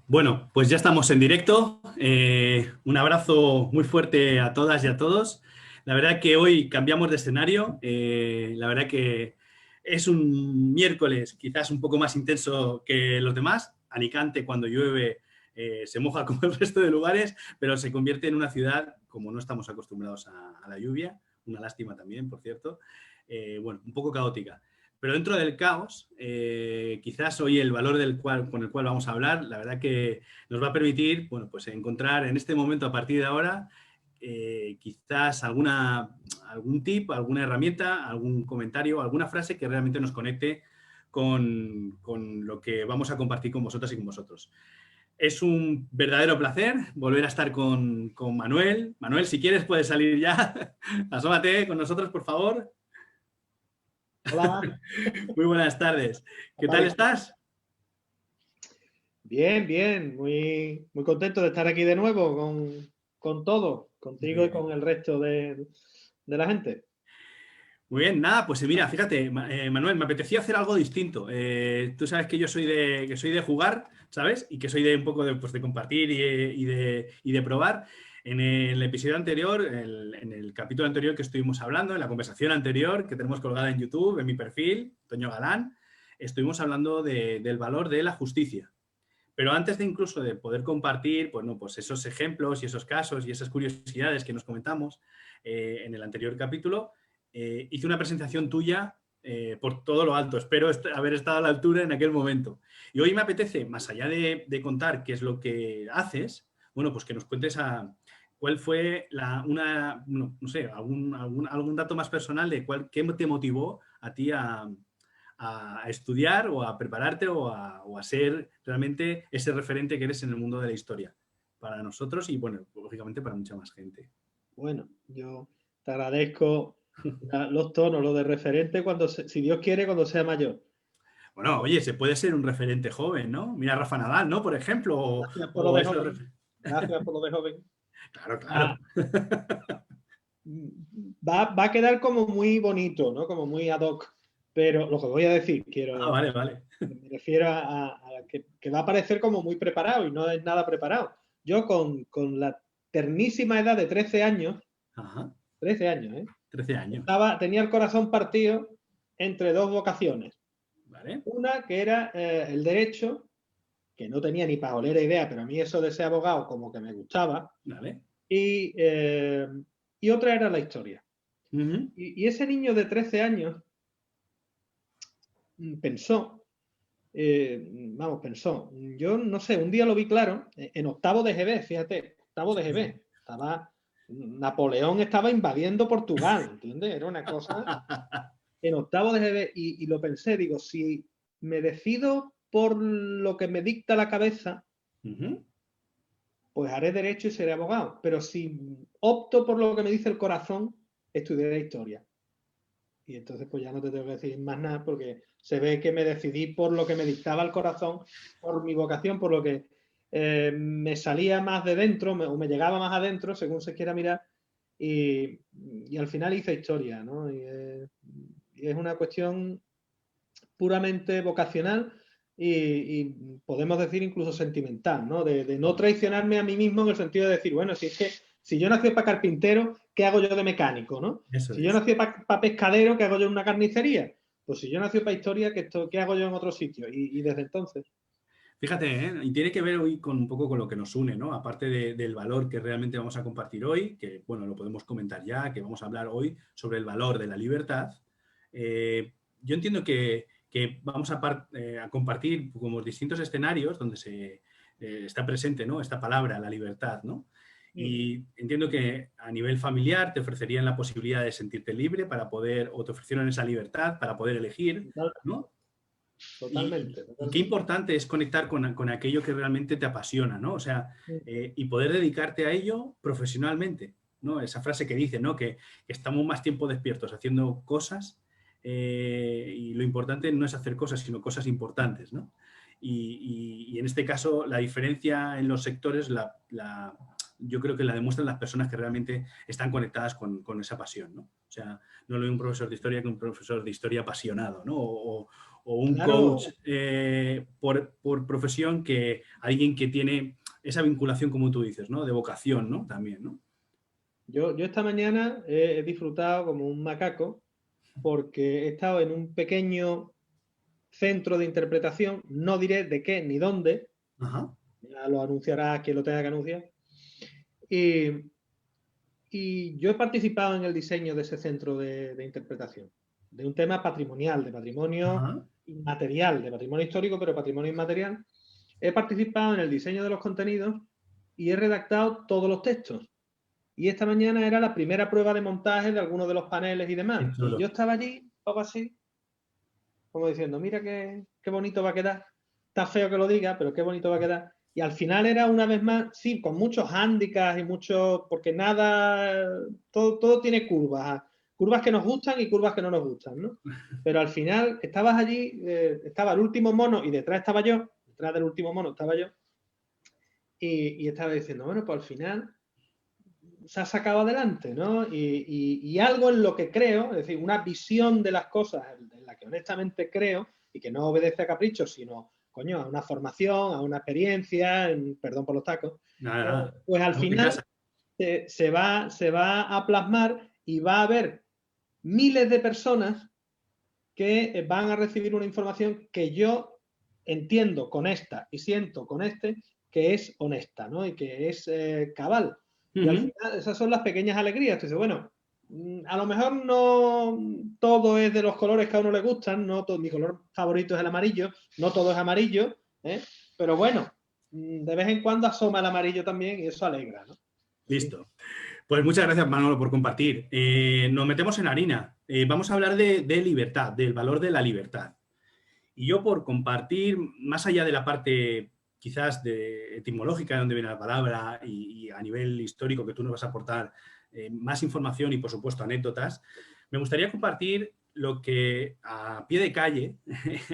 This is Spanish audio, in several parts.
Bueno, pues ya estamos en directo. Un abrazo muy fuerte a todas y a todos. La verdad que hoy cambiamos de escenario. La verdad que es un miércoles quizás un poco más intenso que los demás. Alicante, cuando llueve, se moja como el resto de lugares, pero se convierte en una ciudad, como no estamos acostumbrados a la lluvia, una lástima también, por cierto, bueno, un poco caótica. Pero dentro del caos, quizás hoy el valor con el cual vamos a hablar, la verdad que nos va a permitir, bueno, pues encontrar en este momento, a partir de ahora, quizás algún tip, alguna herramienta, algún comentario, alguna frase que realmente nos conecte con lo que vamos a compartir con vosotras y con vosotros. Es un verdadero placer volver a estar con Manuel. Manuel, si quieres puedes salir ya. Asómate con nosotros, por favor. Hola. Muy buenas tardes. ¿Qué tal estás? Bien, bien. Muy contento de estar aquí de nuevo con todos, contigo y con el resto de la gente. Muy bien, nada, pues mira, fíjate, Manuel, me apetecía hacer algo distinto. Tú sabes que yo soy de jugar, ¿sabes? Y que soy de un poco pues, de compartir y de probar. En el episodio anterior, en el capítulo anterior que estuvimos hablando, en la conversación anterior que tenemos colgada en YouTube, en mi perfil, Toño Galán, estuvimos hablando del valor de la justicia. Pero antes de incluso de poder compartir, pues, no, pues esos ejemplos y esos casos y esas curiosidades que nos comentamos en el anterior capítulo, hice una presentación tuya por todo lo alto. Espero haber estado a la altura en aquel momento. Y hoy me apetece, más allá de contar qué es lo que haces, bueno, pues que nos cuentes cuál fue no sé, algún dato más personal de qué te motivó a ti a estudiar o a prepararte o a ser realmente ese referente que eres en el mundo de la historia para nosotros y, bueno, lógicamente para mucha más gente. Bueno, yo te agradezco los tonos, lo de referente, si Dios quiere, cuando sea mayor. Bueno, oye, se puede ser un referente joven, ¿no? Mira a Rafa Nadal, ¿no? Por ejemplo. Gracias por lo de joven. Gracias por lo de joven. Claro, claro. Va a quedar como muy bonito, ¿no? Como muy ad hoc. Pero lo que voy a decir, Vale, vale. Me refiero a que va a parecer como muy preparado y no es nada preparado. Yo con la ternísima edad de 13 años, Ajá. 13 años, ¿eh? 13 años. Tenía el corazón partido entre dos vocaciones. Vale. Una que era el derecho, que no tenía ni pajolera idea, pero a mí eso de ser abogado como que me gustaba. Vale. Y otra era la historia. Y ese niño de 13 años pensó, yo no sé, un día lo vi claro, en octavo de GB, fíjate, octavo de GB, Napoleón estaba invadiendo Portugal, ¿entiendes? Era una cosa, en octavo de GB, y lo pensé, digo, si me decido por lo que me dicta la cabeza, pues haré derecho y seré abogado, pero si opto por lo que me dice el corazón, estudiaré historia. Y entonces pues ya no te tengo que decir más nada porque se ve que me decidí por lo que me dictaba el corazón, por mi vocación, por lo que me salía más de dentro o me llegaba más adentro, según se quiera mirar, y al final hice historia, ¿no? Y es una cuestión puramente vocacional y podemos decir incluso sentimental, ¿no? De no traicionarme a mí mismo en el sentido de decir, bueno, si es que si yo nací para carpintero, ¿qué hago yo de mecánico, no? Si yo nací para pescadero, ¿qué hago yo en una carnicería? Pues si yo nací para historia, ¿qué hago yo en otro sitio? Y desde entonces. Fíjate, y tiene que ver hoy con un poco con lo que nos une, ¿no? Aparte del valor que realmente vamos a compartir hoy, que, bueno, lo podemos comentar ya, que vamos a hablar hoy sobre el valor de la libertad. Yo entiendo que vamos a compartir como distintos escenarios donde está presente, ¿no? Esta palabra, la libertad, ¿no? Y entiendo que a nivel familiar te ofrecerían la posibilidad de sentirte libre para poder, o te ofrecieron esa libertad para poder elegir, ¿no? totalmente. Y qué importante es conectar con aquello que realmente te apasiona, ¿no? O sea, y poder dedicarte a ello profesionalmente, ¿no? Esa frase que dice, ¿no? Que estamos más tiempo despiertos haciendo cosas y lo importante no es hacer cosas, sino cosas importantes, ¿no? Y en este caso, la diferencia en los sectores, yo creo que la demuestran las personas que realmente están conectadas con esa pasión, ¿no? O sea, no lo de un profesor de historia que un profesor de historia apasionado, ¿no? O un Claro. coach por profesión que alguien que tiene esa vinculación, como tú dices, ¿no? De vocación, ¿no? También, ¿no? Yo esta mañana he disfrutado como un macaco porque he estado en un pequeño centro de interpretación, no diré de qué ni dónde, Ajá. ya lo anunciará quien lo tenga que anunciar, y yo he participado en el diseño de ese centro de interpretación, de un tema patrimonial, de patrimonio Ajá. inmaterial, de patrimonio histórico, pero patrimonio inmaterial. He participado en el diseño de los contenidos y he redactado todos los textos. Y esta mañana era la primera prueba de montaje de algunos de los paneles y demás. Y yo estaba allí, un poco así, como diciendo, mira qué bonito va a quedar. Está feo que lo diga, pero qué bonito va a quedar. Y al final era una vez más, sí, con muchos hándicaps y muchos, porque nada, todo tiene curvas. Curvas que nos gustan y curvas que no nos gustan, ¿no? Pero al final estabas allí, estaba el último mono y detrás estaba yo, detrás del último mono estaba yo, y estaba diciendo, bueno, pues al final se ha sacado adelante, ¿no? Y algo en lo que creo, es decir, una visión de las cosas en la que honestamente creo y que no obedece a caprichos, sino, coño, a una formación, a una experiencia, perdón por los tacos, Nada. pues al Estamos en final casa. se va a plasmar y va a haber miles de personas que van a recibir una información que yo entiendo con esta y siento con este que es honesta, ¿no? Y que es cabal. Y al final esas son las pequeñas alegrías. Entonces, bueno, a lo mejor no todo es de los colores que a uno le gustan, no todo, mi color favorito es el amarillo, no todo es amarillo, ¿eh? Pero bueno, de vez en cuando asoma el amarillo también y eso alegra, ¿no? Listo. Pues muchas gracias, Manolo, por compartir. Nos metemos en harina. Vamos a hablar de libertad, del valor de la libertad. Y yo por compartir, más allá de la parte quizás etimológica de dónde viene la palabra y a nivel histórico que tú nos vas a aportar más información y, por supuesto, anécdotas, me gustaría compartir lo que a pie de calle,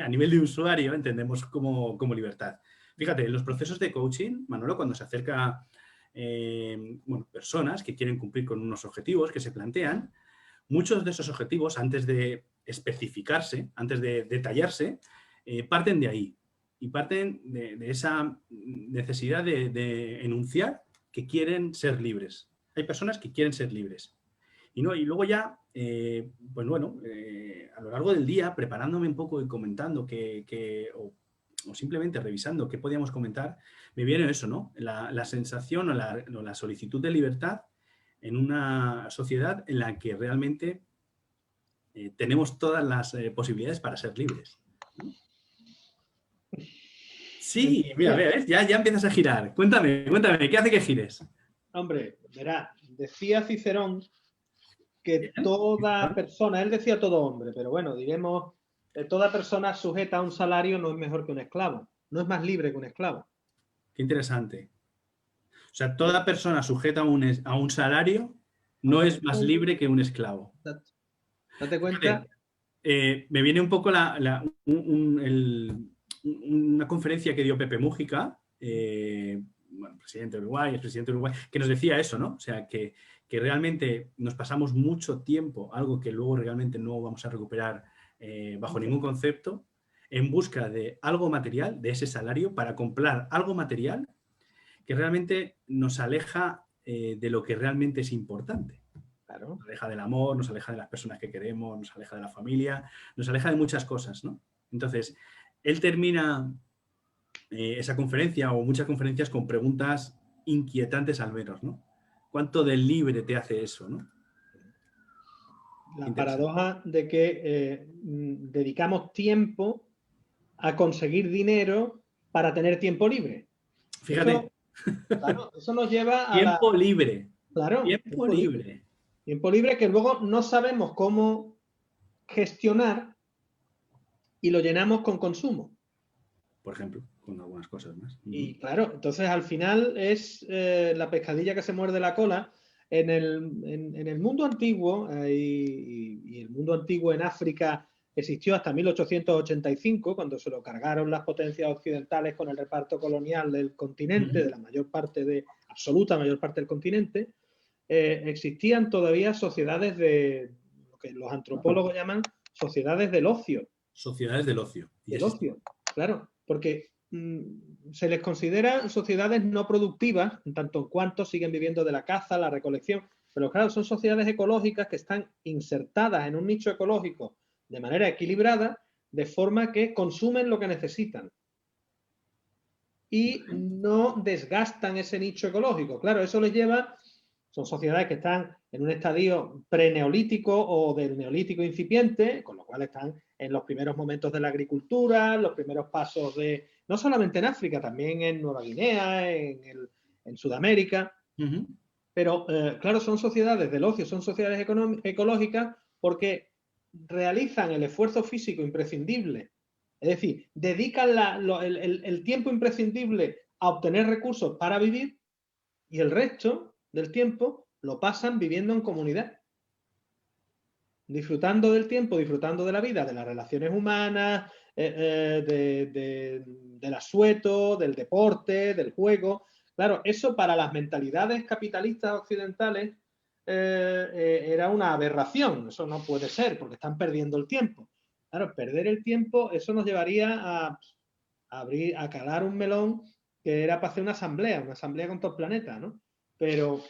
a nivel de usuario, entendemos como libertad. Fíjate, en los procesos de coaching, Manolo, cuando se acerca personas que quieren cumplir con unos objetivos que se plantean, muchos de esos objetivos, antes de especificarse, antes de detallarse, parten de ahí y parten de esa necesidad de enunciar que quieren ser libres. Hay personas que quieren ser libres. Y luego ya, pues bueno, a lo largo del día, preparándome un poco y comentando o simplemente revisando qué podíamos comentar, me viene eso, ¿no? La sensación o la solicitud de libertad en una sociedad en la que realmente tenemos todas las posibilidades para ser libres. Sí, mira, ¿ves? Ya empiezas a girar. Cuéntame, ¿qué hace que gires? Hombre, verá, decía Cicerón que Bien. toda persona, él decía todo hombre, pero bueno, diremos, toda persona sujeta a un salario no es mejor que un esclavo, no es más libre que un esclavo. Qué interesante. O sea, toda persona sujeta a un salario no es más libre que un esclavo. Date cuenta. Fíjate, me viene un poco una conferencia que dio Pepe Mújica, presidente de Uruguay, expresidente de Uruguay, que nos decía eso, ¿no? O sea, que realmente nos pasamos mucho tiempo, algo que luego realmente no vamos a recuperar bajo ningún concepto, en busca de algo material, de ese salario, para comprar algo material que realmente nos aleja de lo que realmente es importante. Claro. Nos aleja del amor, nos aleja de las personas que queremos, nos aleja de la familia, nos aleja de muchas cosas, ¿no? Entonces, él termina esa conferencia o muchas conferencias con preguntas inquietantes al menos, ¿no? ¿Cuánto de libre te hace eso, no? La paradoja de que dedicamos tiempo a conseguir dinero para tener tiempo libre. Fíjate. Eso nos lleva a tiempo libre. Claro, tiempo libre. Tiempo libre que luego no sabemos cómo gestionar y lo llenamos con consumo. Por ejemplo, con algunas cosas más. Y claro, entonces al final es la pescadilla que se muerde la cola. En el mundo antiguo, y el mundo antiguo en África existió hasta 1885, cuando se lo cargaron las potencias occidentales con el reparto colonial del continente, de la absoluta mayor parte del continente. Existían todavía sociedades de lo que los antropólogos llaman sociedades del ocio. Sociedades del ocio. Del ocio, claro, porque se les considera sociedades no productivas, en tanto en cuanto siguen viviendo de la caza, la recolección, pero claro, son sociedades ecológicas que están insertadas en un nicho ecológico de manera equilibrada, de forma que consumen lo que necesitan y no desgastan ese nicho ecológico. Claro, eso les lleva, son sociedades que están en un estadio preneolítico o del neolítico incipiente, con lo cual están en los primeros momentos de la agricultura, los primeros pasos de, no solamente en África, también en Nueva Guinea, en Sudamérica. Pero, claro, son sociedades del ocio, son sociedades ecológicas porque realizan el esfuerzo físico imprescindible. Es decir, dedican el tiempo imprescindible a obtener recursos para vivir y el resto del tiempo lo pasan viviendo en comunidad. Disfrutando del tiempo, disfrutando de la vida, de las relaciones humanas, del asueto, del deporte, del juego. Claro, eso para las mentalidades capitalistas occidentales era una aberración. Eso no puede ser, porque están perdiendo el tiempo. Claro, perder el tiempo, eso nos llevaría a calar un melón que era para hacer una asamblea con todo el planeta, ¿no? Pero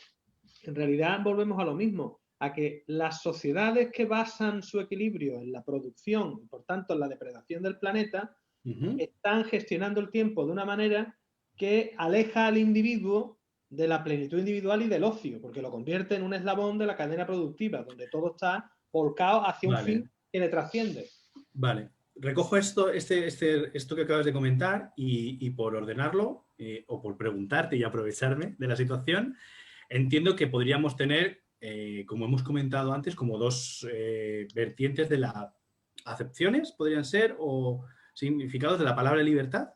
en realidad volvemos a lo mismo, a que las sociedades que basan su equilibrio en la producción y por tanto en la depredación del planeta, están gestionando el tiempo de una manera que aleja al individuo de la plenitud individual y del ocio, porque lo convierte en un eslabón de la cadena productiva, donde todo está volcado hacia un fin que le trasciende. Vale. Recojo esto que acabas de comentar y por ordenarlo o por preguntarte y aprovecharme de la situación, entiendo que podríamos tener, como hemos comentado antes, como dos vertientes de las acepciones, podrían ser, o significados de la palabra libertad.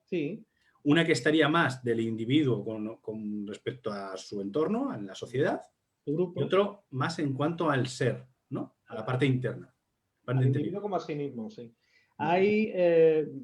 Sí. Una que estaría más del individuo con respecto a su entorno, en la sociedad, y otro más en cuanto al ser, ¿no? A la parte interna. Al individuo como a sí mismo, sí.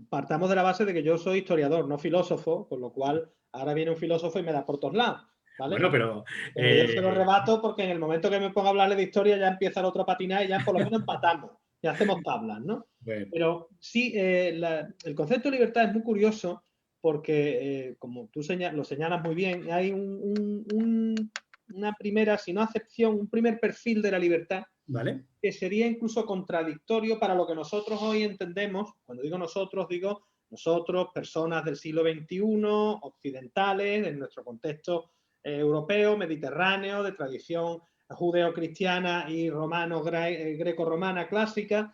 Partamos de la base de que yo soy historiador, no filósofo, con lo cual ahora viene un filósofo y me da por todos lados, ¿vale? Bueno, pero yo se lo rebato porque en el momento que me pongo a hablarle de historia ya empieza el otro a patinar y ya por lo menos empatamos, ya hacemos tablas, ¿no? Bueno. Pero sí, el concepto de libertad es muy curioso porque, como tú lo señalas muy bien, hay una primera, si no acepción, un primer perfil de la libertad, ¿vale? Que sería incluso contradictorio para lo que nosotros hoy entendemos. Cuando digo nosotros, personas del siglo XXI, occidentales, en nuestro contexto europeo, mediterráneo, de tradición judeo-cristiana y greco-romana clásica.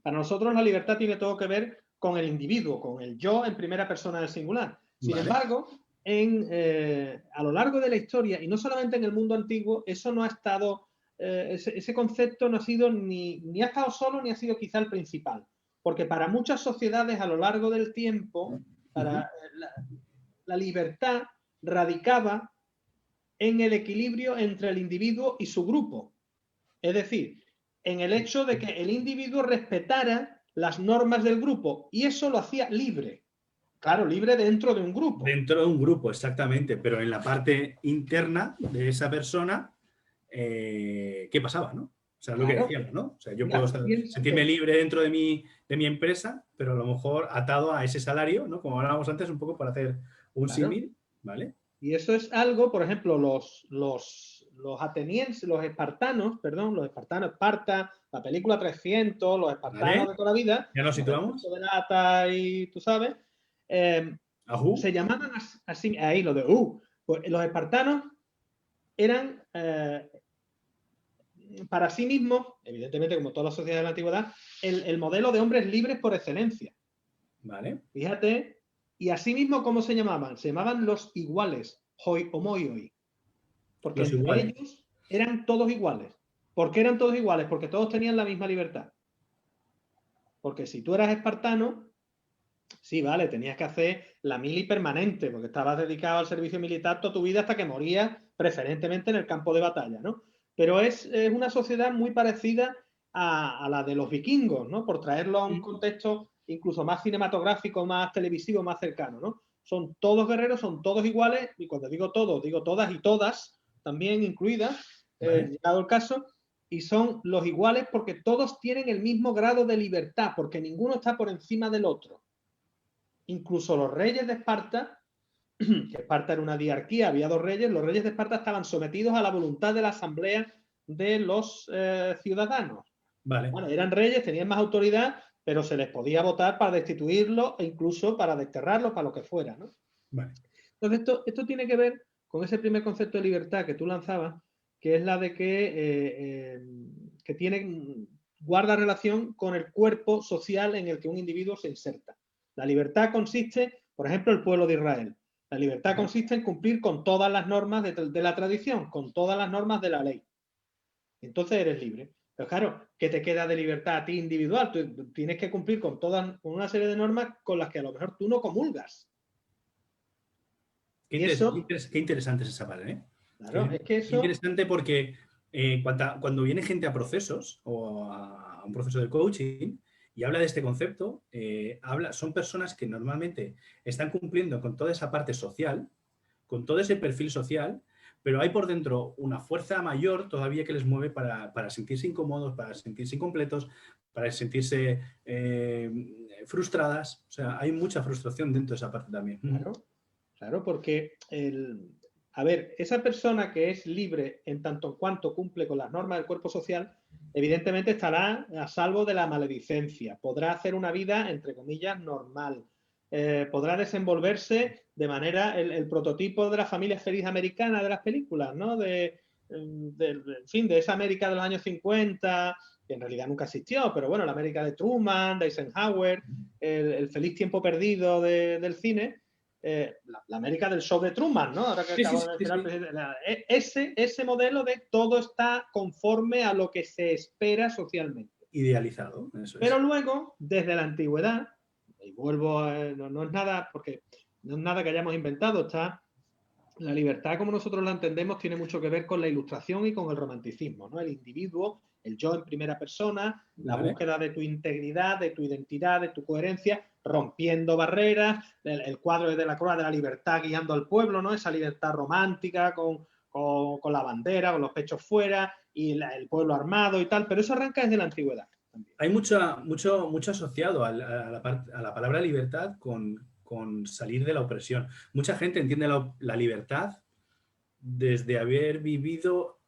Para nosotros la libertad tiene todo que ver con el individuo, con el yo en primera persona del singular. Sin embargo, a lo largo de la historia, y no solamente en el mundo antiguo, eso no ha estado, ese concepto no ha sido ni ha estado solo, ni ha sido quizá el principal. Porque para muchas sociedades a lo largo del tiempo, la libertad radicaba en el equilibrio entre el individuo y su grupo. Es decir, en el hecho de que el individuo respetara las normas del grupo y eso lo hacía libre. Claro, libre dentro de un grupo. Dentro de un grupo, exactamente, pero en la parte interna de esa persona, ¿qué pasaba, no? O sea, lo que decíamos, ¿no? O sea, yo puedo sentirme libre dentro de mi empresa, pero a lo mejor atado a ese salario, ¿no? Como hablábamos antes, un poco para hacer un símil, ¿vale? Y eso es algo, por ejemplo, los atenienses, los espartanos, Esparta, la película 300, los espartanos de toda la vida. ¿Ya nos situamos? De Nata y tú sabes. Se llamaban así, ahí lo de pues los espartanos eran para sí mismos, evidentemente como todas las sociedades de la antigüedad, el modelo de hombres libres por excelencia. Vale. Fíjate. Y así mismo, ¿cómo se llamaban? Se llamaban los iguales, hoi homoioi. Porque entre ellos eran todos iguales. ¿Por qué eran todos iguales? Porque todos tenían la misma libertad. Porque si tú eras espartano, sí, vale, tenías que hacer la mili permanente, porque estabas dedicado al servicio militar toda tu vida hasta que morías, preferentemente en el campo de batalla, ¿no? Pero es una sociedad muy parecida a la de los vikingos, ¿no? Por traerlo a un contexto incluso más cinematográfico, más televisivo, más cercano, ¿no? Son todos guerreros, son todos iguales, y cuando digo todos, digo todas y todas, también incluidas, ¿Vale? llegado el caso, y son los iguales porque todos tienen el mismo grado de libertad, porque ninguno está por encima del otro. Incluso los reyes de Esparta, que Esparta era una diarquía, había dos reyes, los reyes de Esparta estaban sometidos a la voluntad de la asamblea de los ciudadanos. Vale. Bueno, eran reyes, tenían más autoridad, pero se les podía votar para destituirlos e incluso para desterrarlos, para lo que fuera, ¿no? Vale. Entonces, esto tiene que ver con ese primer concepto de libertad que tú lanzabas, que es la de que guarda relación con el cuerpo social en el que un individuo se inserta. La libertad consiste, por ejemplo, el pueblo de Israel. La libertad consiste en cumplir con todas las normas de la tradición, con todas las normas de la ley. Entonces eres libre. Pero claro, ¿qué te queda de libertad a ti individual? Tú tienes que cumplir con una serie de normas con las que a lo mejor tú no comulgas. Y eso, Qué interesante es esa parte, ¿eh? claro, Qué es que eso, interesante porque cuando viene gente a procesos o a un proceso de coaching y habla de este concepto, son personas que normalmente están cumpliendo con toda esa parte social, con todo ese perfil social, pero hay por dentro una fuerza mayor todavía que les mueve para sentirse incómodos, para sentirse incompletos, para sentirse frustradas. O sea, hay mucha frustración dentro de esa parte también. claro, claro, porque a ver, esa persona que es libre en tanto en cuanto cumple con las normas del cuerpo social, evidentemente estará a salvo de la maledicencia, podrá hacer una vida, entre comillas, normal, podrá desenvolverse de manera, el prototipo de la familia feliz americana de las películas, ¿no? En fin, de esa América de los años 50, que en realidad nunca existió, pero bueno, la América de Truman, de Eisenhower, el feliz tiempo perdido del cine, la América del show de Truman, ¿no? Ahora que Sí, sí, acabo sí, de sí, mencionar, sí. ese modelo de todo está conforme a lo que se espera socialmente. Idealizado, eso Pero es. luego, desde la antigüedad, y vuelvo no es nada, porque no es nada que hayamos inventado, está la libertad, como nosotros la entendemos, tiene mucho que ver con la ilustración y con el romanticismo, ¿no? El individuo, el yo en primera persona, la Vale. búsqueda de tu integridad, de tu identidad, de tu coherencia, rompiendo barreras, el cuadro de la Croix de la libertad guiando al pueblo, ¿no? Esa libertad romántica con la bandera, con los pechos fuera y el pueblo armado y tal, pero eso arranca desde la antigüedad también. Hay mucho asociado a la palabra libertad con salir de la opresión. Mucha gente entiende la libertad desde haber vivido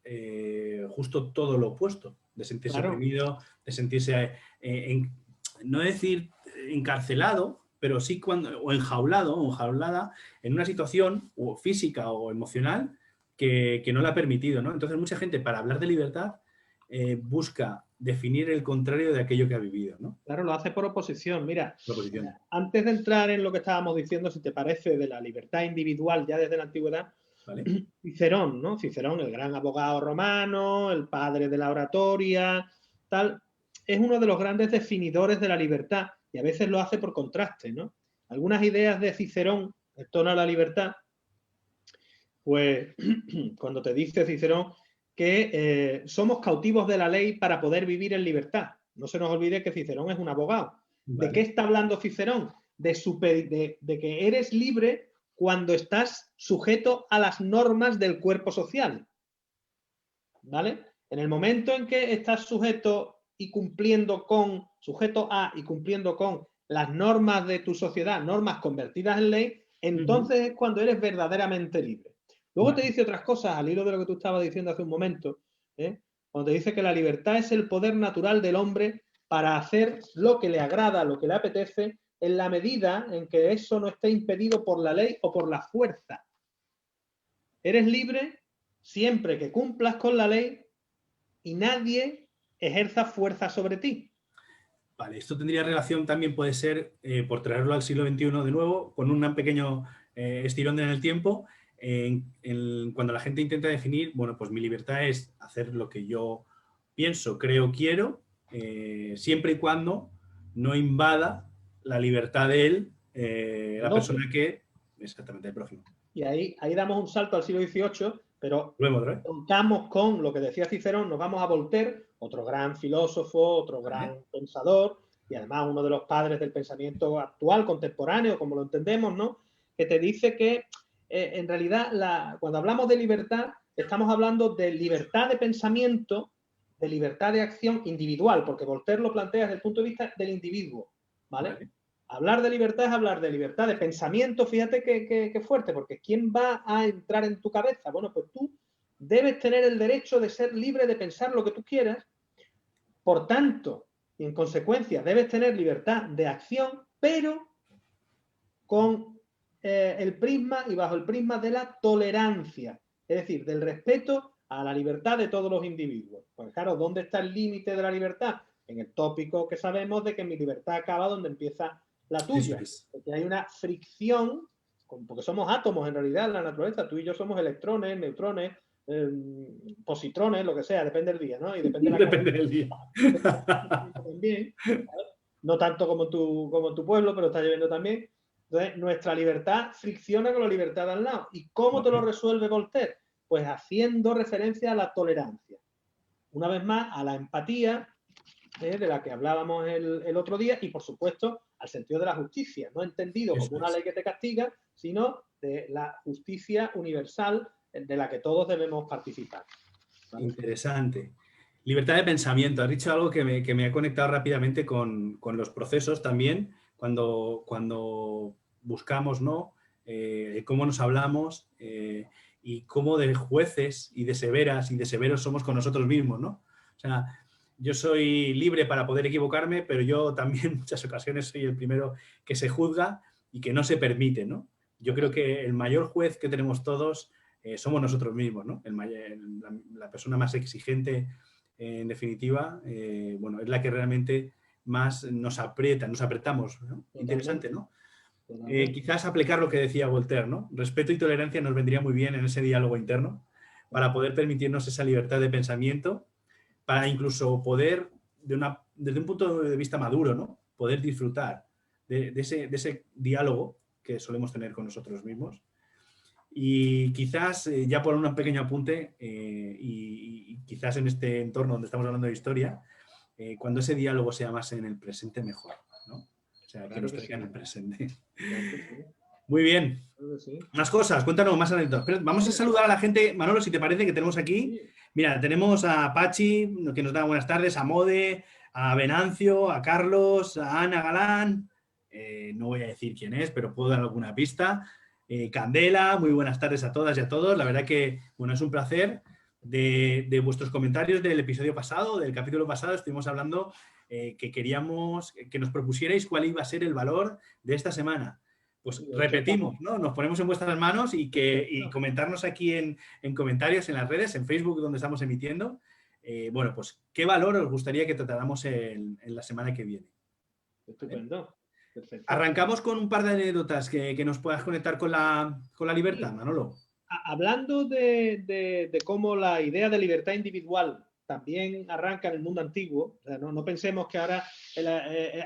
justo todo lo opuesto, de sentirse Claro, oprimido, de sentirse, no decir encarcelado, pero sí o enjaulado o enjaulada en una situación o física o emocional que no le ha permitido, ¿no? Entonces mucha gente para hablar de libertad busca definir el contrario de aquello que ha vivido, ¿no? claro, lo hace por oposición. Mira, La oposición. antes de entrar en lo que estábamos diciendo, si te parece, de la libertad individual ya desde la antigüedad, ¿Vale? Cicerón, ¿no? Cicerón, el gran abogado romano, el padre de la oratoria, tal, es uno de los grandes definidores de la libertad y a veces lo hace por contraste, ¿no? Algunas ideas de Cicerón en torno a la libertad, pues cuando te dice Cicerón que somos cautivos de la ley para poder vivir en libertad. No se nos olvide que Cicerón es un abogado. ¿De qué Vale. está hablando Cicerón? De que eres libre cuando estás sujeto a las normas del cuerpo social. ¿Vale? En el momento en que estás sujeto a y cumpliendo con las normas de tu sociedad, normas convertidas en ley, entonces es cuando eres verdaderamente libre. Luego te Vale. dice otras cosas al hilo de lo que tú estabas diciendo hace un momento, ¿eh? Cuando te dice que la libertad es el poder natural del hombre para hacer lo que le agrada, lo que le apetece, en la medida en que eso no esté impedido por la ley o por la fuerza. Eres libre siempre que cumplas con la ley y nadie ejerza fuerza sobre ti. Vale, esto tendría relación también, puede ser, por traerlo al siglo XXI de nuevo, con un pequeño estirón en el tiempo, cuando la gente intenta definir, bueno, pues mi libertad es hacer lo que yo pienso, creo, quiero, siempre y cuando no invada la libertad de él, la persona que... Exactamente, el prójimo. Y ahí damos un salto al siglo XVIII, pero contamos con lo que decía Cicerón, nos vamos a Voltaire, otro gran filósofo, otro gran pensador, y además uno de los padres del pensamiento actual, contemporáneo, como lo entendemos, ¿no? Que te dice que en realidad cuando hablamos de libertad, estamos hablando de libertad de pensamiento, de libertad de acción individual, porque Voltaire lo plantea desde el punto de vista del individuo, ¿vale? Hablar de libertad es hablar de libertad de pensamiento, fíjate qué fuerte, porque ¿quién va a entrar en tu cabeza? Bueno, pues tú debes tener el derecho de ser libre de pensar lo que tú quieras, por tanto, y en consecuencia, debes tener libertad de acción, pero con el prisma y bajo el prisma de la tolerancia, es decir, del respeto a la libertad de todos los individuos. Pues claro, ¿dónde está el límite de la libertad? En el tópico que sabemos de que mi libertad acaba donde empieza la tuya. Porque hay una fricción, porque somos átomos en realidad en la naturaleza. Tú y yo somos electrones, neutrones, positrones, lo que sea, depende del día, ¿no? Y depende de la depende del día. También, no tanto como tu pueblo, pero está lloviendo también. Entonces, nuestra libertad fricciona con la libertad de al lado. ¿Y cómo te lo resuelve Voltaire? Pues haciendo referencia a la tolerancia. Una vez más, a la empatía, de la que hablábamos el otro día, y por supuesto al sentido de la justicia, no entendido como una ley que te castiga, sino de la justicia universal de la que todos debemos participar. ¿Vale? Interesante. Libertad de pensamiento. Has dicho algo que me ha conectado rápidamente con los procesos también, cuando buscamos, ¿no? Cómo nos hablamos y cómo de jueces y de severas y de severos somos con nosotros mismos, ¿no? O sea, yo soy libre para poder equivocarme, pero yo también en muchas ocasiones soy el primero que se juzga y que no se permite, ¿no? Yo creo que el mayor juez que tenemos todos somos nosotros mismos, ¿no? La persona más exigente, en definitiva, bueno, es la que realmente más nos aprieta, nos apretamos, ¿no? Interesante, ¿no? Quizás aplicar lo que decía Voltaire, ¿no? Respeto y tolerancia nos vendría muy bien en ese diálogo interno para poder permitirnos esa libertad de pensamiento, para incluso poder, desde un punto de vista maduro, ¿no? Poder disfrutar de ese diálogo que solemos tener con nosotros mismos. Y quizás, ya por un pequeño apunte, y quizás en este entorno donde estamos hablando de historia, cuando ese diálogo sea más en el presente, mejor, ¿no? O sea, claro, que nos traigan en el presente. Claro que sí. Muy bien. Claro que sí. Más cosas, cuéntanos, más anécdotas. Pero vamos a saludar a la gente, Manolo, si te parece, que tenemos aquí. Sí. Mira, tenemos a Pachi, que nos da buenas tardes, a Mode, a Venancio, a Carlos, a Ana Galán. No voy a decir quién es, pero puedo dar alguna pista. Candela, muy buenas tardes a todas y a todos. La verdad que, bueno, es un placer. De vuestros comentarios del episodio pasado, del capítulo pasado, estuvimos hablando que queríamos que nos propusierais cuál iba a ser el valor de esta semana. Pues repetimos, ¿no? Nos ponemos en vuestras manos y comentarnos aquí en comentarios, en las redes, en Facebook, donde estamos emitiendo. Bueno, pues, ¿qué valor os gustaría que tratáramos en la semana que viene? Estupendo. Perfecto. Arrancamos con un par de anécdotas que nos puedas conectar con la libertad, Manolo. Hablando de cómo la idea de libertad individual también arranca en el mundo antiguo, o sea, no pensemos que ahora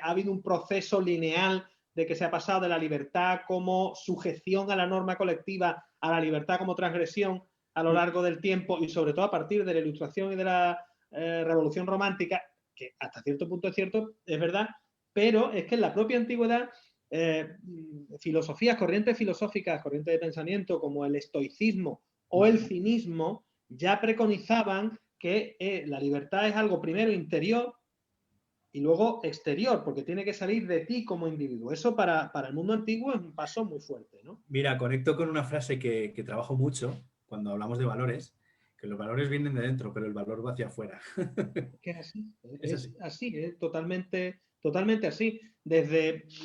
ha habido un proceso lineal de que se ha pasado de la libertad como sujeción a la norma colectiva a la libertad como transgresión a lo largo del tiempo, y sobre todo a partir de la Ilustración y de la Revolución Romántica, que hasta cierto punto es cierto, es verdad, pero es que en la propia antigüedad filosofías, corrientes filosóficas, corrientes de pensamiento como el estoicismo o el cinismo ya preconizaban que la libertad es algo primero interior y luego exterior, porque tiene que salir de ti como individuo. Eso para el mundo antiguo es un paso muy fuerte, ¿no? Mira, conecto con una frase que trabajo mucho cuando hablamos de valores, que los valores vienen de dentro, pero el valor va hacia afuera. Que es así, es así, es totalmente así.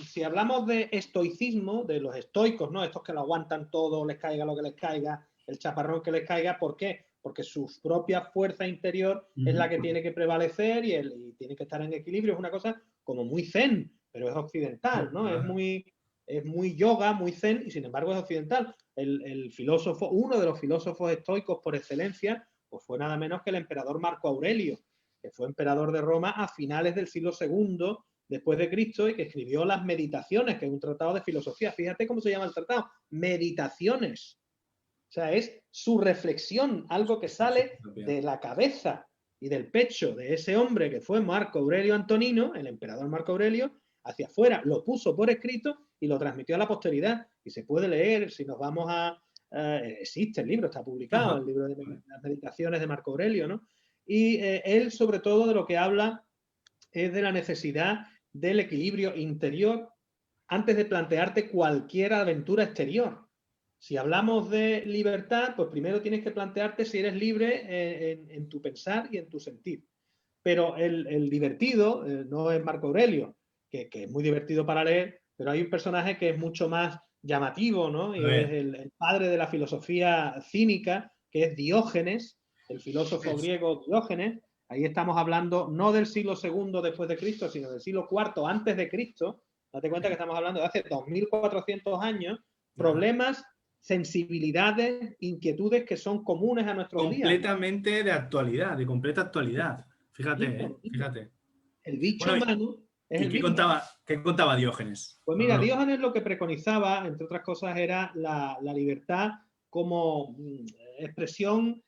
Si hablamos de estoicismo, de los estoicos, ¿no? Estos que lo aguantan todo, les caiga lo que les caiga, el chaparrón que les caiga, ¿por qué? Porque su propia fuerza interior es la que tiene que prevalecer y tiene que estar en equilibrio. Es una cosa como muy zen, pero es occidental, ¿no? Es muy yoga, muy zen, y sin embargo es occidental. El filósofo, uno de los filósofos estoicos por excelencia, pues fue nada menos que el emperador Marco Aurelio, que fue emperador de Roma a finales del siglo II después de Cristo y que escribió las Meditaciones, que es un tratado de filosofía. Fíjate cómo se llama el tratado, Meditaciones. O sea, es su reflexión, algo que sale de la cabeza y del pecho de ese hombre que fue Marco Aurelio Antonino, el emperador Marco Aurelio, hacia afuera, lo puso por escrito y lo transmitió a la posteridad. Y se puede leer, si nos vamos a... existe el libro, está publicado, el libro de las Meditaciones de Marco Aurelio, ¿no? Y él, sobre todo, de lo que habla es de la necesidad del equilibrio interior antes de plantearte cualquier aventura exterior. Si hablamos de libertad, pues primero tienes que plantearte si eres libre en tu pensar y en tu sentir. Pero el divertido no es Marco Aurelio, que es muy divertido para leer, pero hay un personaje que es mucho más llamativo, ¿no? Y es el padre de la filosofía cínica, que es Diógenes, el filósofo griego Diógenes. Ahí estamos hablando no del siglo II después de Cristo, sino del siglo IV antes de Cristo. Date cuenta que estamos hablando de hace 2400 años, problemas, sensibilidades, inquietudes que son comunes a nuestros días. Completamente de actualidad, de completa actualidad. Fíjate, fíjate. El bicho humano es el mismo. ¿Qué contaba Diógenes? Pues mira, Diógenes lo que preconizaba, entre otras cosas, era la libertad como expresión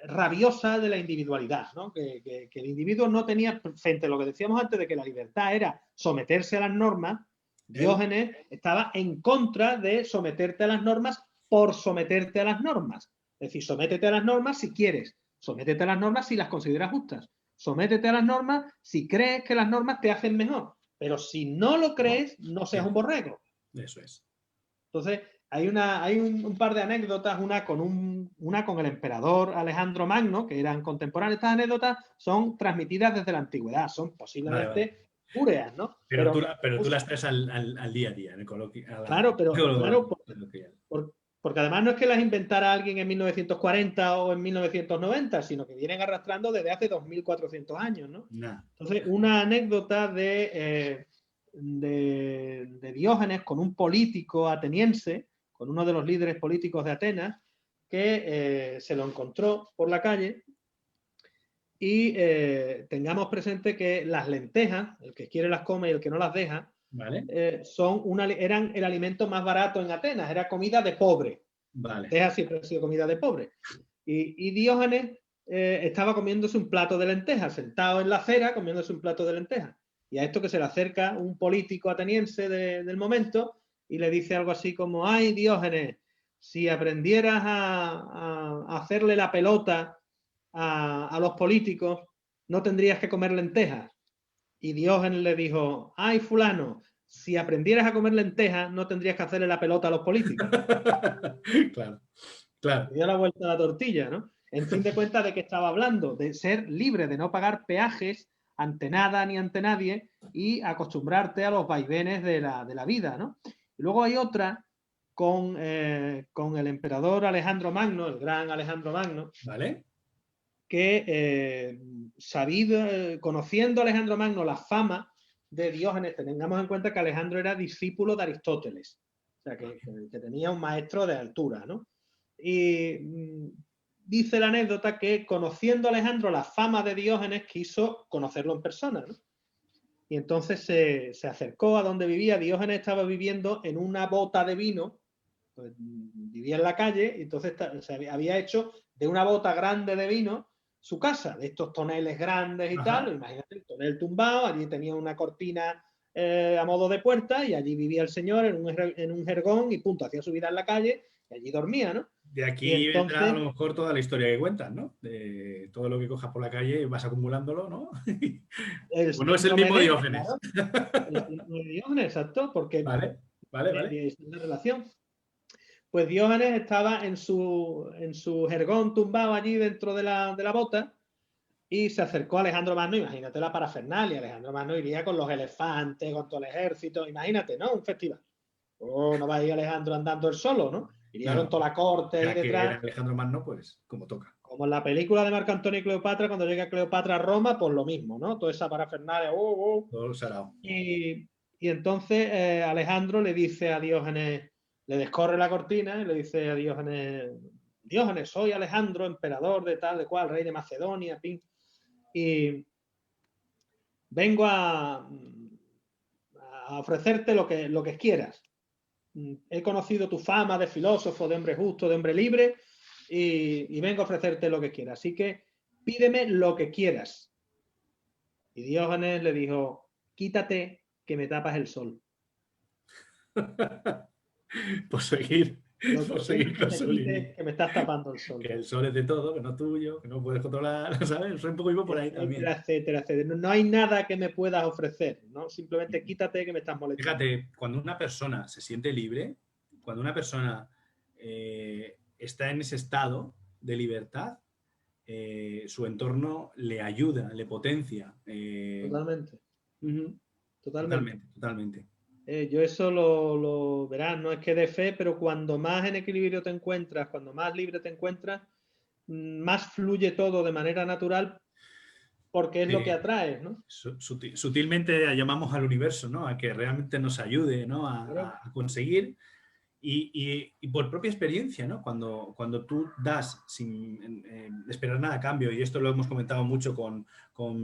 rabiosa de la individualidad, ¿no? Que el individuo no tenía, frente a lo que decíamos antes de que la libertad era someterse a las normas, Diógenes estaba en contra de someterte a las normas por someterte a las normas. Es decir, sométete a las normas si quieres, sométete a las normas si las consideras justas, sométete a las normas si crees que las normas te hacen mejor, pero si no lo crees, no seas un borrego. Eso es. Entonces, hay un par de anécdotas, una con el emperador Alejandro Magno, que eran contemporáneas. Estas anécdotas son transmitidas desde la antigüedad, son posiblemente púreas, ¿no? Pero tú las traes al día a día, en el coloquio. Claro, porque además no es que las inventara alguien en 1940 o en 1990, sino que vienen arrastrando desde hace 2400 años, ¿no? Entonces, una anécdota de Diógenes con un político ateniense, con uno de los líderes políticos de Atenas, que se lo encontró por la calle. Y tengamos presente que las lentejas, el que quiere las come y el que no las deja, ¿vale? Eran el alimento más barato en Atenas, era comida de pobre. Vale. Lentejas siempre ha sido comida de pobre. Y Diógenes estaba comiéndose un plato de lentejas, sentado en la acera comiéndose un plato de lentejas. Y a esto que se le acerca un político ateniense del momento y le dice algo así como: ay, Diógenes, si aprendieras a hacerle la pelota a los políticos, no tendrías que comer lentejas. Y Diógenes le dijo: ay, fulano, si aprendieras a comer lentejas, no tendrías que hacerle la pelota a los políticos. Claro, claro. Y dio la vuelta a la tortilla, ¿no? En fin de cuentas, ¿de qué estaba hablando? De ser libre, de no pagar peajes ante nada ni ante nadie y acostumbrarte a los vaivenes de la vida, ¿no? Y luego hay otra con el emperador Alejandro Magno, el gran Alejandro Magno, ¿vale? Que conociendo a Alejandro Magno la fama de Diógenes, tengamos en cuenta que Alejandro era discípulo de Aristóteles, o sea, que tenía un maestro de altura, ¿no? Y dice la anécdota que conociendo a Alejandro la fama de Diógenes, quiso conocerlo en persona, ¿no? Y entonces se acercó a donde vivía. Diógenes estaba viviendo en una bota de vino, pues, vivía en la calle, y entonces había hecho de una bota grande de vino su casa, de estos toneles grandes y tal. Imagínate, el tonel tumbado, allí tenía una cortina a modo de puerta y allí vivía el señor en un jergón y punto, hacía su vida en la calle y allí dormía, ¿no? De aquí vendrá a lo mejor toda la historia que cuentas, ¿no? De todo lo que cojas por la calle vas acumulándolo, ¿no? No es el mismo Diógenes. Claro, el síndrome de Diógenes, exacto, porque vale. Es la relación. Pues Diógenes estaba en su jergón tumbado allí dentro de la bota y se acercó a Alejandro Magno. Imagínate la parafernalia. Alejandro Magno iría con los elefantes, con todo el ejército. Imagínate, ¿no? Un festival. Oh, no va a ir Alejandro andando él solo, ¿no? Iría con toda la corte ahí detrás. Era Alejandro Magno, pues, como toca. Como en la película de Marco Antonio y Cleopatra, cuando llega Cleopatra a Roma, pues lo mismo, ¿no? Toda esa parafernalia. Todo sarao. Y entonces Alejandro le dice a Diógenes, le descorre la cortina y le dice a Diógenes: Diógenes, soy Alejandro, emperador de tal, de cual, rey de Macedonia, y vengo a a ofrecerte lo que quieras. He conocido tu fama de filósofo, de hombre justo, de hombre libre, y vengo a ofrecerte lo que quieras. Así que pídeme lo que quieras. Y Diógenes le dijo, quítate que me tapas el sol. Por seguir Lo que seguir con me su quites, línea. que me estás tapando el sol. Que el sol es de todo, que no es tuyo, que no puedes controlar, ¿sabes? Soy un poco iba por ahí también. Etcétera, etcétera. No hay nada que me puedas ofrecer, ¿no? Simplemente quítate que me estás molestando. Fíjate, cuando una persona se siente libre, cuando una persona está en ese estado de libertad, su entorno le ayuda, le potencia. Totalmente. Totalmente, Totalmente. totalmente. Yo eso lo verás, no es que dé fe, pero cuando más en equilibrio te encuentras, cuando más libre te encuentras, más fluye todo de manera natural porque es lo que atraes, ¿no? Sutilmente llamamos al universo, ¿no? A que realmente nos ayude, ¿no? A conseguir. Y por propia experiencia, ¿no? Cuando tú das sin esperar nada a cambio, y esto lo hemos comentado mucho con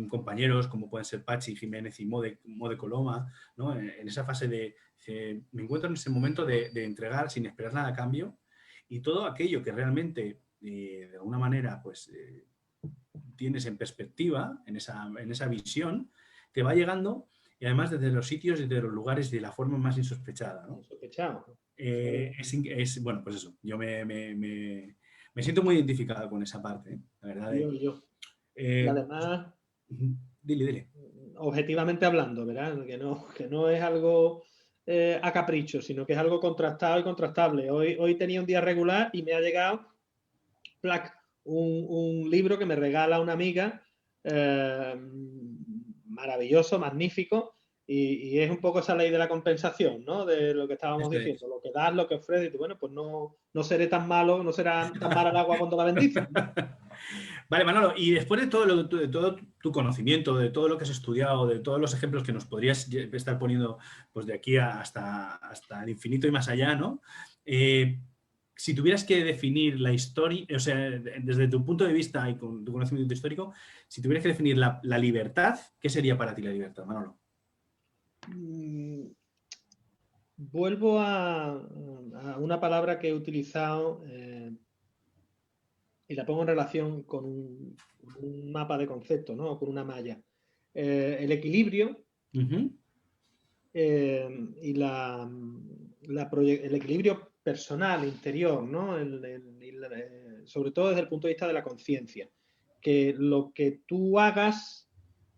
compañeros como pueden ser Pachi Jiménez y Mode Coloma, ¿no? En esa fase me encuentro en ese momento de entregar sin esperar nada a cambio, y todo aquello que realmente de alguna manera pues tienes en perspectiva, en esa visión, te va llegando, y además desde los sitios y de los lugares de la forma más insospechada, ¿no? Insospechado. Bueno, pues eso, yo me siento muy identificado con esa parte, la verdad. Yo. Y además, dile. Objetivamente hablando, ¿verdad? Que no es algo a capricho, sino que es algo contrastado y contrastable. Hoy tenía un día regular y me ha llegado un libro que me regala una amiga, maravilloso, magnífico, y es un poco esa ley de la compensación, ¿no? De lo que estábamos diciendo, lo que das, lo que ofreces, y tú, bueno, pues no seré tan malo, no será tan mala el agua cuando la bendices. Vale, Manolo, y después de todo tu conocimiento, de todo lo que has estudiado, de todos los ejemplos que nos podrías estar poniendo pues de aquí hasta el infinito y más allá, ¿no? Si tuvieras que definir la historia, o sea, desde tu punto de vista y con tu conocimiento histórico, si tuvieras que definir la libertad, ¿qué sería para ti la libertad, Manolo? Vuelvo a una palabra que he utilizado y la pongo en relación con un mapa de conceptos, ¿no? O con una malla. El equilibrio y el equilibrio personal, interior, ¿no? Sobre todo desde el punto de vista de la conciencia. Que lo que tú hagas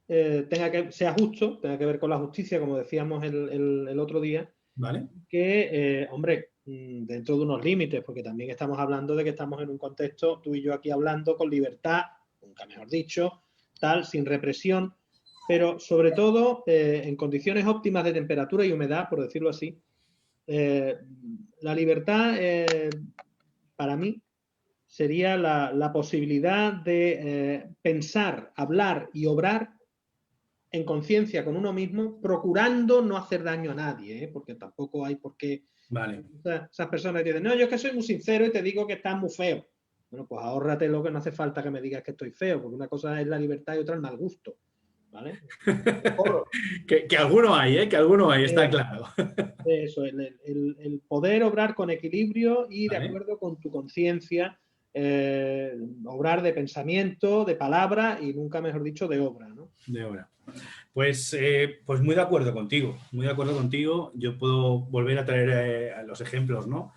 sea justo, tenga que ver con la justicia, como decíamos el otro día. Vale. Que, hombre, dentro de unos límites, porque también estamos hablando de que estamos en un contexto, tú y yo aquí hablando con libertad, nunca mejor dicho, tal, sin represión, pero sobre todo en condiciones óptimas de temperatura y humedad, por decirlo así. La libertad, para mí, sería la posibilidad de pensar, hablar y obrar en conciencia con uno mismo, procurando no hacer daño a nadie, porque tampoco hay por qué. Vale. Esas personas que dicen, no, yo es que soy muy sincero y te digo que estás muy feo. Bueno, pues ahórrate lo que no hace falta que me digas que estoy feo, porque una cosa es la libertad y otra el mal gusto. ¿Vale? que alguno hay, que alguno hay, está claro. Eso, el poder obrar con equilibrio y de acuerdo con tu conciencia, obrar de pensamiento, de palabra y nunca mejor dicho de obra, ¿no? De obra. Pues muy de acuerdo contigo, muy de acuerdo contigo. Yo puedo volver a traer a los ejemplos, ¿no?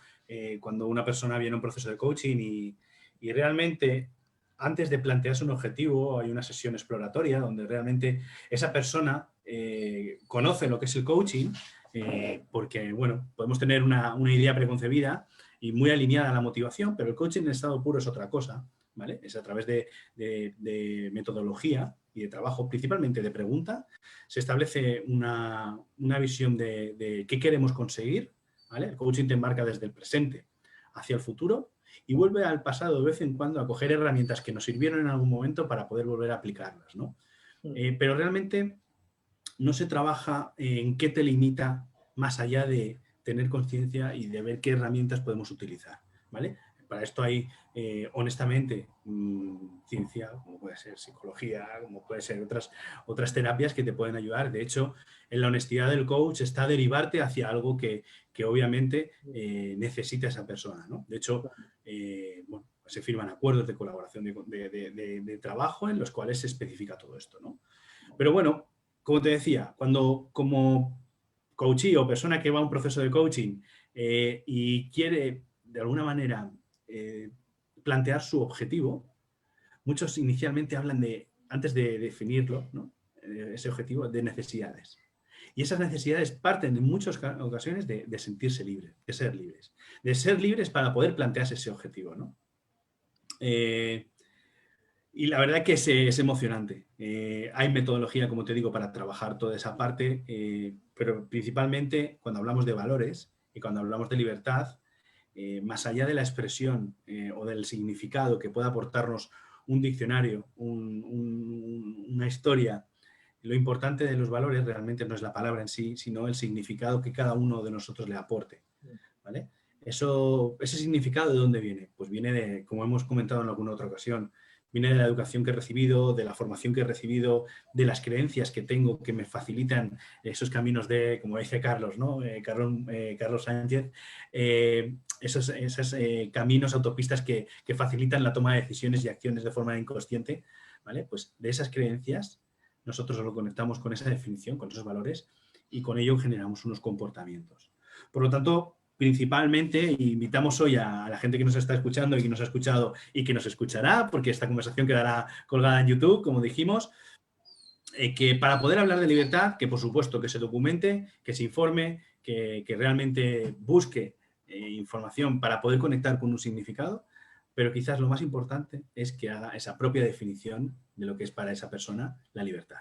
Cuando una persona viene a un proceso de coaching y realmente antes de plantearse un objetivo hay una sesión exploratoria donde realmente esa persona conoce lo que es el coaching, porque, bueno, podemos tener una idea preconcebida y muy alineada a la motivación, pero el coaching en estado puro es otra cosa, ¿vale? Es a través de metodología y de trabajo, principalmente de pregunta, se establece una visión de qué queremos conseguir, ¿vale? El coaching te embarca desde el presente hacia el futuro y vuelve al pasado de vez en cuando a coger herramientas que nos sirvieron en algún momento para poder volver a aplicarlas, ¿no? Pero realmente no se trabaja en qué te limita más allá de tener conciencia y de ver qué herramientas podemos utilizar, ¿vale? para esto hay, honestamente, ciencia, como puede ser psicología, como puede ser otras terapias que te pueden ayudar. De hecho, en la honestidad del coach está derivarte hacia algo que obviamente necesita esa persona, ¿no? De hecho, bueno, se firman acuerdos de colaboración de trabajo en los cuales se especifica todo esto, ¿no? Pero bueno, como te decía, cuando como coachee o persona que va a un proceso de coaching y quiere de alguna manera plantear su objetivo, muchos inicialmente hablan de, antes de definirlo, ¿no? Ese objetivo, de necesidades. Y esas necesidades parten en muchas ocasiones de sentirse libres, de ser libres para poder plantearse ese objetivo, ¿no? Y la verdad que es emocionante. Hay metodología, como te digo, para trabajar toda esa parte, pero principalmente cuando hablamos de valores y cuando hablamos de libertad, más allá de la expresión o del significado que pueda aportarnos un diccionario, una historia, lo importante de los valores realmente no es la palabra en sí, sino el significado que cada uno de nosotros le aporte, ¿vale? Ese significado, ¿de dónde viene? Pues viene de, como hemos comentado en alguna otra ocasión, viene de la educación que he recibido, de la formación que he recibido, de las creencias que tengo que me facilitan esos caminos de, como dice Carlos, ¿no? Carlos Sánchez, esos caminos, autopistas que facilitan la toma de decisiones y acciones de forma inconsciente, ¿vale? Pues de esas creencias nosotros lo conectamos con esa definición, con esos valores y con ello generamos unos comportamientos. Por lo tanto, principalmente invitamos hoy a la gente que nos está escuchando y que nos ha escuchado y que nos escuchará, porque esta conversación quedará colgada en YouTube, como dijimos, que para poder hablar de libertad, que por supuesto que se documente, que se informe, que realmente busque información para poder conectar con un significado, pero quizás lo más importante es que haga esa propia definición de lo que es para esa persona la libertad.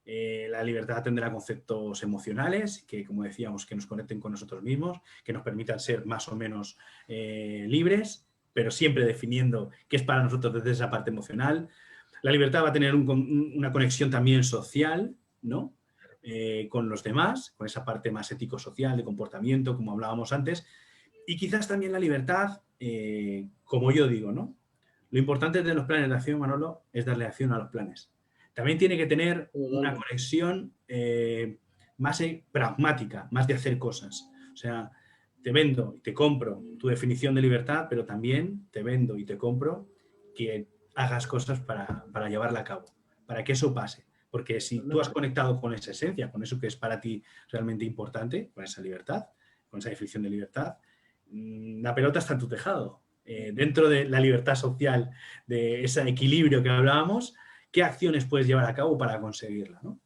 La libertad tendrá conceptos emocionales que, como decíamos, que nos conecten con nosotros mismos, que nos permitan ser más o menos libres, pero siempre definiendo qué es para nosotros desde esa parte emocional. La libertad va a tener una conexión también social, ¿no? Con los demás, con esa parte más ético-social, de comportamiento, como hablábamos antes. Y quizás también la libertad, como yo digo, ¿no? Lo importante de los planes de acción, Manolo, es darle acción a los planes. También tiene que tener una conexión más pragmática, más de hacer cosas. O sea, te vendo y te compro tu definición de libertad, pero también te vendo y te compro que hagas cosas para llevarla a cabo, para que eso pase. Porque si tú has conectado con esa esencia, con eso que es para ti realmente importante, con esa libertad, con esa definición de libertad, la pelota está en tu tejado. Dentro de la libertad social, de ese equilibrio que hablábamos, ¿qué acciones puedes llevar a cabo para conseguirla, ¿no?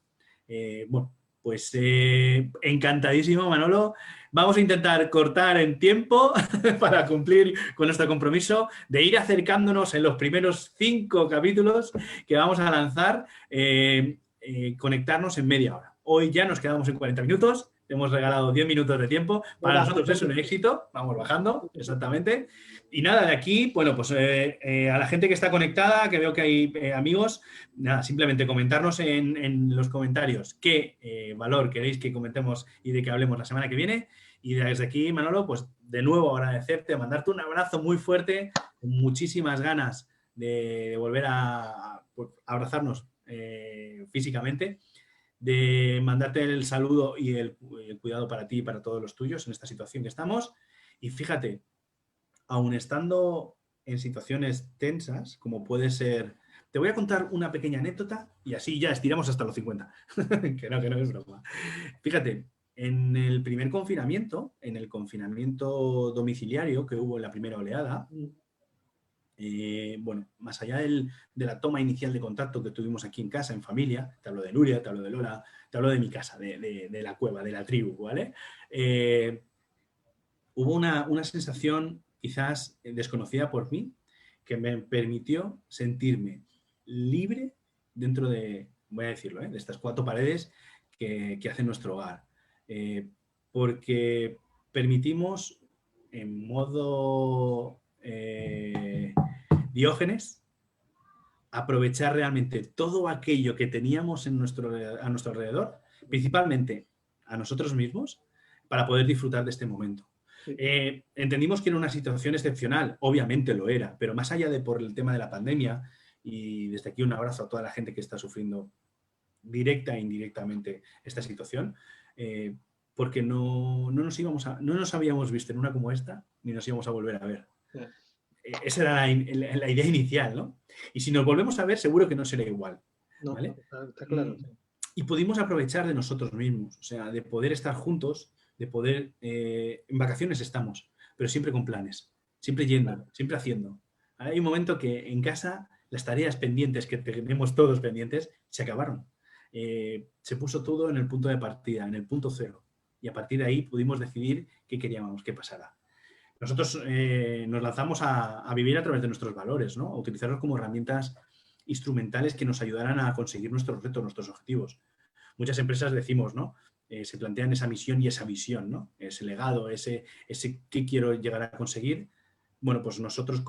Bueno, pues encantadísimo, Manolo. Vamos a intentar cortar en tiempo para cumplir con nuestro compromiso de ir acercándonos en los primeros 5 capítulos que vamos a lanzar, conectarnos en media hora. Hoy ya nos quedamos en 40 minutos. Hemos regalado 10 minutos de tiempo. Para nosotros es un éxito. Vamos bajando, exactamente. Y nada, de aquí, bueno, pues a la gente que está conectada, que veo que hay amigos, nada, simplemente comentarnos en los comentarios qué valor queréis que comentemos y de que hablemos la semana que viene. Y desde aquí, Manolo, pues de nuevo agradecerte, mandarte un abrazo muy fuerte, con muchísimas ganas de volver a abrazarnos físicamente, de mandarte el saludo y el cuidado para ti y para todos los tuyos en esta situación que estamos. Y fíjate, aun estando en situaciones tensas, como puede ser... Te voy a contar una pequeña anécdota y así ya estiramos hasta los 50. que no es broma. Fíjate, en el primer confinamiento, en el confinamiento domiciliario que hubo en la primera oleada, bueno, más allá de la toma inicial de contacto que tuvimos aquí en casa, en familia, te hablo de Nuria, te hablo de Lola, te hablo de mi casa, de la cueva, de la tribu, ¿vale? Hubo una sensación quizás desconocida por mí que me permitió sentirme libre dentro de, voy a decirlo, de estas 4 paredes que hacen nuestro hogar. Porque permitimos en modo Diógenes aprovechar realmente todo aquello que teníamos a nuestro alrededor, principalmente a nosotros mismos, para poder disfrutar de este momento. Sí. Entendimos que era una situación excepcional, obviamente lo era, pero más allá de por el tema de la pandemia, y desde aquí un abrazo a toda la gente que está sufriendo directa e indirectamente esta situación, porque no nos habíamos visto en una como esta, ni nos íbamos a volver a ver. Ya. Esa era la idea inicial, ¿no? Y si nos volvemos a ver, seguro que no será igual, No, ¿vale? está claro. Sí. Y pudimos aprovechar de nosotros mismos, o sea, de poder estar juntos, de poder... en vacaciones estamos, pero siempre con planes, siempre yendo, Claro. siempre haciendo. Hay un momento que en casa las tareas pendientes que tenemos todos pendientes se acabaron. Se puso todo en el punto de partida, en el punto cero. Y a partir de ahí pudimos decidir qué queríamos que pasara. Nosotros nos lanzamos a vivir a través de nuestros valores, ¿no? A utilizarlos como herramientas instrumentales que nos ayudaran a conseguir nuestros retos, nuestros objetivos. Muchas empresas decimos, ¿no? Se plantean esa misión y esa visión, ¿no? Ese legado, ese qué quiero llegar a conseguir. Bueno, pues nosotros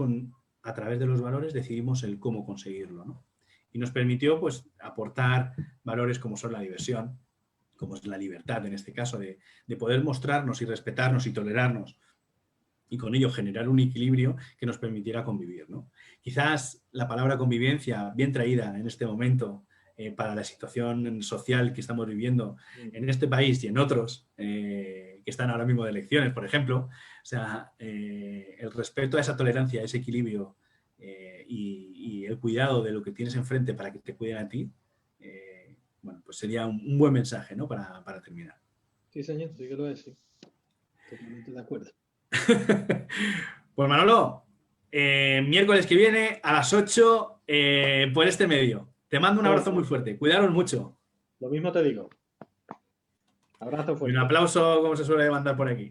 a través de los valores decidimos el cómo conseguirlo, ¿no? Y nos permitió, pues, aportar valores como son la diversión, como es la libertad, en este caso, de poder mostrarnos y respetarnos y tolerarnos, y con ello generar un equilibrio que nos permitiera convivir, ¿no? Quizás la palabra convivencia, bien traída en este momento para la situación social que estamos viviendo en este país y en otros que están ahora mismo de elecciones, por ejemplo, o sea, el respeto a esa tolerancia, a ese equilibrio y el cuidado de lo que tienes enfrente para que te cuiden a ti, bueno, pues sería un buen mensaje, ¿no? Para terminar. Sí, señor, sí que lo es, sí. Totalmente de acuerdo. Pues Manolo, miércoles que viene a las 8 por este medio. Te mando un abrazo muy fuerte. Cuidaros mucho. Lo mismo te digo. Abrazo Y un fuerte. aplauso, como se suele mandar por aquí.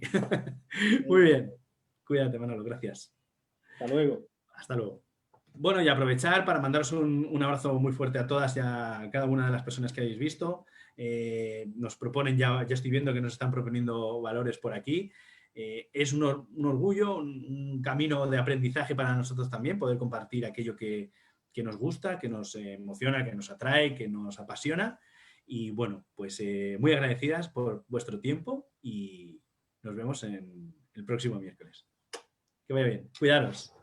Muy bien. Cuídate, Manolo. Gracias. Hasta luego. Hasta luego. Bueno, y aprovechar para mandaros un abrazo muy fuerte a todas y a cada una de las personas que habéis visto. Nos proponen, ya estoy viendo que nos están proponiendo valores por aquí. Es un orgullo, un camino de aprendizaje para nosotros también, poder compartir aquello que nos gusta, que nos emociona, que nos atrae, que nos apasiona. Y bueno, pues muy agradecidas por vuestro tiempo y nos vemos en el próximo miércoles. Que vaya bien. Cuidaros.